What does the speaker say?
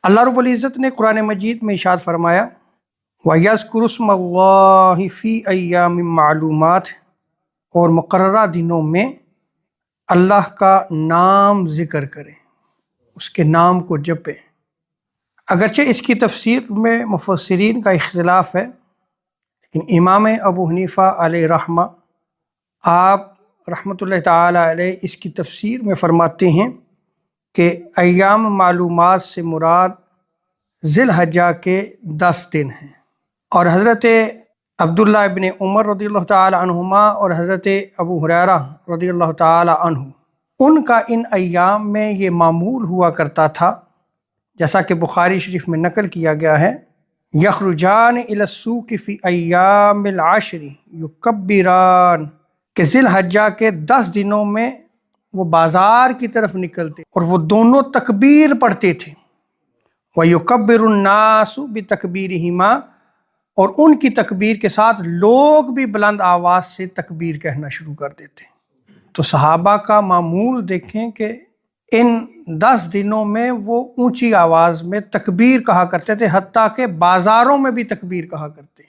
اللہ رب العزت نے قرآن مجید میں ارشاد فرمایا وَيَذْكُرُ اسْمَ اللَّهِ فِي أَيَّامٍ مَّعْلُومَاتٍ، اور مقررہ دنوں میں اللہ کا نام ذکر کریں، اس کے نام کو جپیں۔ اگرچہ اس کی تفسیر میں مفسرین کا اختلاف ہے، لیکن امام ابو حنیفہ علیہ رحمہ آپ رحمۃ اللہ تعالی علیہ اس کی تفسیر میں فرماتے ہیں کہ ایام معلومات سے مراد ذی الحجہ کے 10 دن ہیں، اور حضرت عبداللہ ابن عمر رضی اللہ تعالی عنہما اور حضرت ابو ہریرہ رضی اللہ تعالی عنہ ان کا ان ایام میں یہ معمول ہوا کرتا تھا، جیسا کہ بخاری شریف میں نقل کیا گیا ہے، یخرجان الی السوق فی ایام العشر یکبران، کہ ذی الحجہ کے 10 دنوں میں وہ بازار کی طرف نکلتے اور وہ دونوں تکبیر پڑھتے تھے، وَيُكَبِّرُ النَّاسُ بِتَكْبِيرِهِمَا، اور ان کی تکبیر کے ساتھ لوگ بھی بلند آواز سے تکبیر کہنا شروع کر دیتے۔ تو صحابہ کا معمول دیکھیں کہ ان 10 دنوں میں وہ اونچی آواز میں تکبیر کہا کرتے تھے، حتیٰ کہ بازاروں میں بھی تکبیر کہا کرتے۔